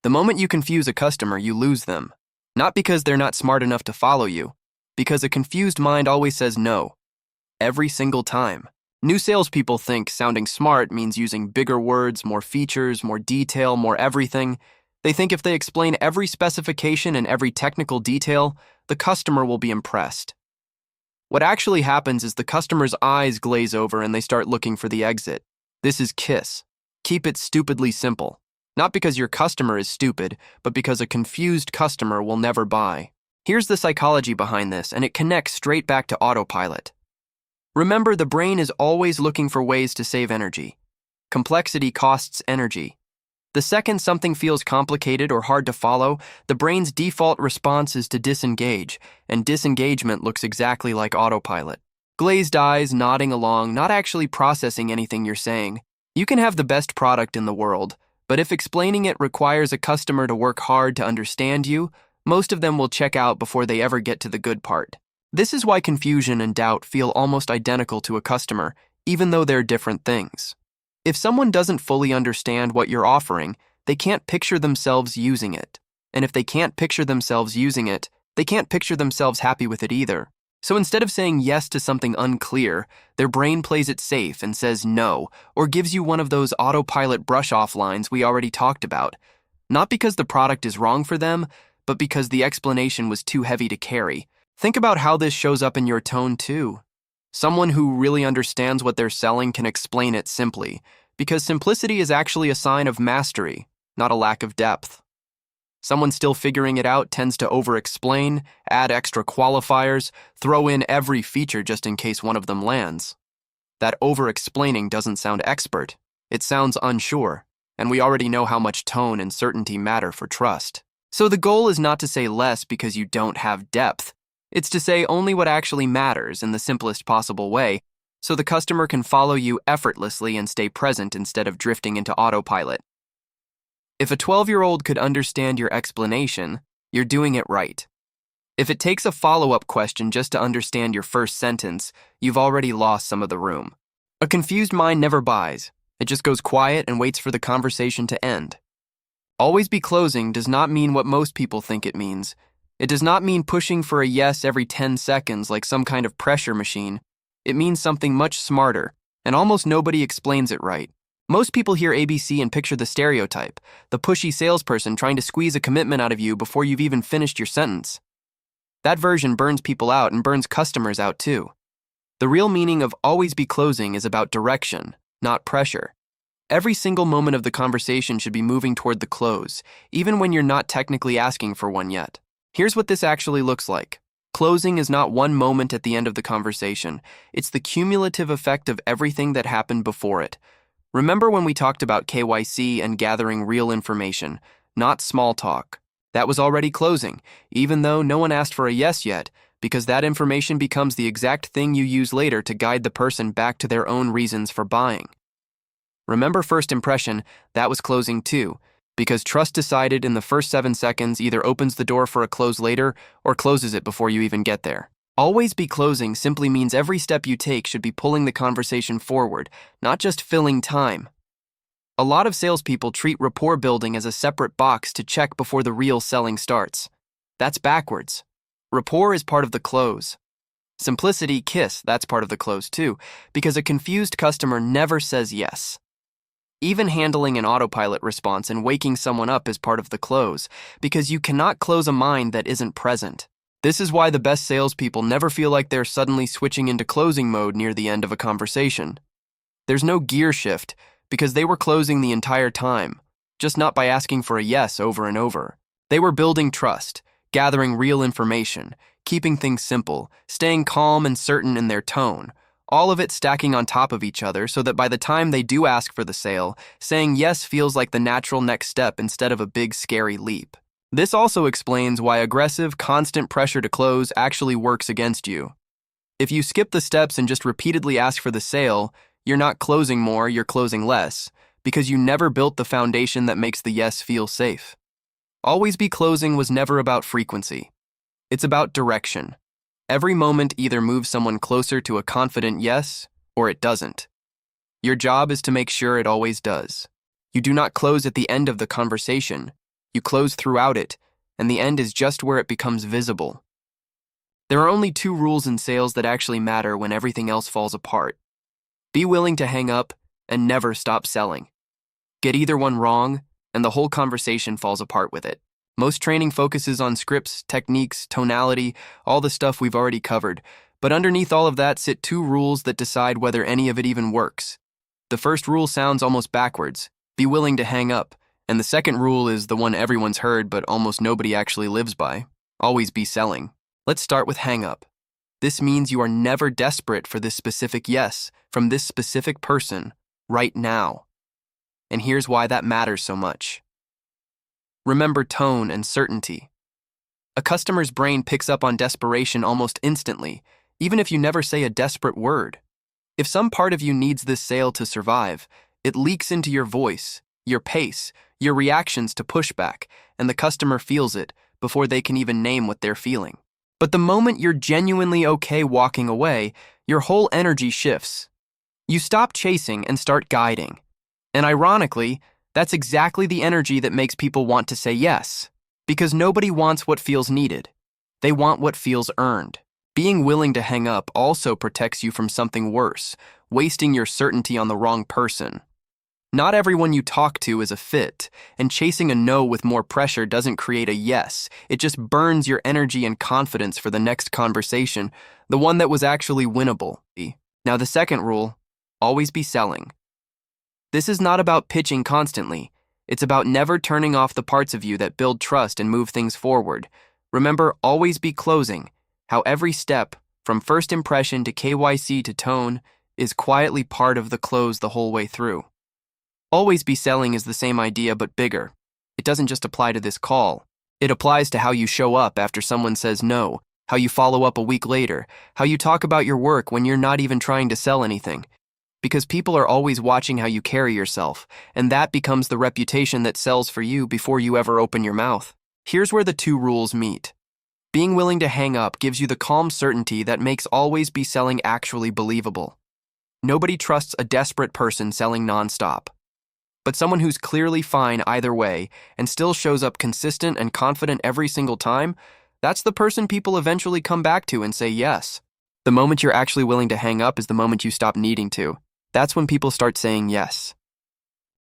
The moment you confuse a customer, you lose them. Not because they're not smart enough to follow you, because a confused mind always says no, every single time. New salespeople think sounding smart means using bigger words, more features, more detail, more everything. They think if they explain every specification and every technical detail, the customer will be impressed. What actually happens is the customer's eyes glaze over and they start looking for the exit. This is KISS. Keep it stupidly simple. Not because your customer is stupid, but because a confused customer will never buy. Here's the psychology behind this, and it connects straight back to autopilot. Remember, the brain is always looking for ways to save energy. Complexity costs energy. The second something feels complicated or hard to follow, the brain's default response is to disengage, and disengagement looks exactly like autopilot. Glazed eyes, nodding along, not actually processing anything you're saying. You can have the best product in the world, but if explaining it requires a customer to work hard to understand you, most of them will check out before they ever get to the good part. This is why confusion and doubt feel almost identical to a customer, even though they're different things. If someone doesn't fully understand what you're offering, they can't picture themselves using it. And if they can't picture themselves using it, they can't picture themselves happy with it either. So instead of saying yes to something unclear, their brain plays it safe and says no, or gives you one of those autopilot brush-off lines we already talked about. Not because the product is wrong for them, but because the explanation was too heavy to carry. Think about how this shows up in your tone too. Someone who really understands what they're selling can explain it simply, because simplicity is actually a sign of mastery, not a lack of depth. Someone still figuring it out tends to over-explain, add extra qualifiers, throw in every feature just in case one of them lands. That over-explaining doesn't sound expert. It sounds unsure, and we already know how much tone and certainty matter for trust. So the goal is not to say less because you don't have depth. It's to say only what actually matters in the simplest possible way, so the customer can follow you effortlessly and stay present instead of drifting into autopilot. If a 12-year-old could understand your explanation, you're doing it right. If it takes a follow-up question just to understand your first sentence, you've already lost some of the room. A confused mind never buys. It just goes quiet and waits for the conversation to end. Always be closing does not mean what most people think it means. It does not mean pushing for a yes every 10 seconds like some kind of pressure machine. It means something much smarter, and almost nobody explains it right. Most people hear ABC and picture the stereotype, the pushy salesperson trying to squeeze a commitment out of you before you've even finished your sentence. That version burns people out and burns customers out too. The real meaning of always be closing is about direction, not pressure. Every single moment of the conversation should be moving toward the close, even when you're not technically asking for one yet. Here's what this actually looks like. Closing is not one moment at the end of the conversation. It's the cumulative effect of everything that happened before it. Remember when we talked about KYC and gathering real information, not small talk. That was already closing, even though no one asked for a yes yet, because that information becomes the exact thing you use later to guide the person back to their own reasons for buying. Remember first impression, that was closing too, because trust decided in the first 7 seconds either opens the door for a close later or closes it before you even get there. Always be closing simply means every step you take should be pulling the conversation forward, not just filling time. A lot of salespeople treat rapport building as a separate box to check before the real selling starts. That's backwards. Rapport is part of the close. Simplicity, KISS, that's part of the close too, because a confused customer never says yes. Even handling an autopilot response and waking someone up is part of the close, because you cannot close a mind that isn't present. This is why the best salespeople never feel like they're suddenly switching into closing mode near the end of a conversation. There's no gear shift, because they were closing the entire time, just not by asking for a yes over and over. They were building trust, gathering real information, keeping things simple, staying calm and certain in their tone, all of it stacking on top of each other so that by the time they do ask for the sale, saying yes feels like the natural next step instead of a big scary leap. This also explains why aggressive, constant pressure to close actually works against you. If you skip the steps and just repeatedly ask for the sale, you're not closing more, you're closing less, because you never built the foundation that makes the yes feel safe. Always be closing was never about frequency. It's about direction. Every moment either moves someone closer to a confident yes, or it doesn't. Your job is to make sure it always does. You do not close at the end of the conversation. You close throughout it, and the end is just where it becomes visible. There are only two rules in sales that actually matter when everything else falls apart. Be willing to hang up and never stop selling. Get either one wrong, and the whole conversation falls apart with it. Most training focuses on scripts, techniques, tonality, all the stuff we've already covered, but underneath all of that sit two rules that decide whether any of it even works. The first rule sounds almost backwards: be willing to hang up, and the second rule is the one everyone's heard but almost nobody actually lives by: always be selling. Let's start with hang up. This means you are never desperate for this specific yes from this specific person right now. And here's why that matters so much. Remember tone and certainty. A customer's brain picks up on desperation almost instantly, even if you never say a desperate word. If some part of you needs this sale to survive, it leaks into your voice, your pace, your reactions to pushback, and the customer feels it before they can even name what they're feeling. But the moment you're genuinely okay walking away, your whole energy shifts. You stop chasing and start guiding. And ironically, that's exactly the energy that makes people want to say yes. Because nobody wants what feels needed. They want what feels earned. Being willing to hang up also protects you from something worse, wasting your certainty on the wrong person. Not everyone you talk to is a fit, and chasing a no with more pressure doesn't create a yes. It just burns your energy and confidence for the next conversation, the one that was actually winnable. Now the second rule, always be selling. This is not about pitching constantly. It's about never turning off the parts of you that build trust and move things forward. Remember, always be closing, how every step, from first impression to KYC to tone, is quietly part of the close the whole way through. Always be selling is the same idea but bigger. It doesn't just apply to this call. It applies to how you show up after someone says no, how you follow up a week later, how you talk about your work when you're not even trying to sell anything. Because people are always watching how you carry yourself, and that becomes the reputation that sells for you before you ever open your mouth. Here's where the two rules meet. Being willing to hang up gives you the calm certainty that makes always be selling actually believable. Nobody trusts a desperate person selling nonstop. But someone who's clearly fine either way and still shows up consistent and confident every single time, that's the person people eventually come back to and say yes. The moment you're actually willing to hang up is the moment you stop needing to. That's when people start saying yes.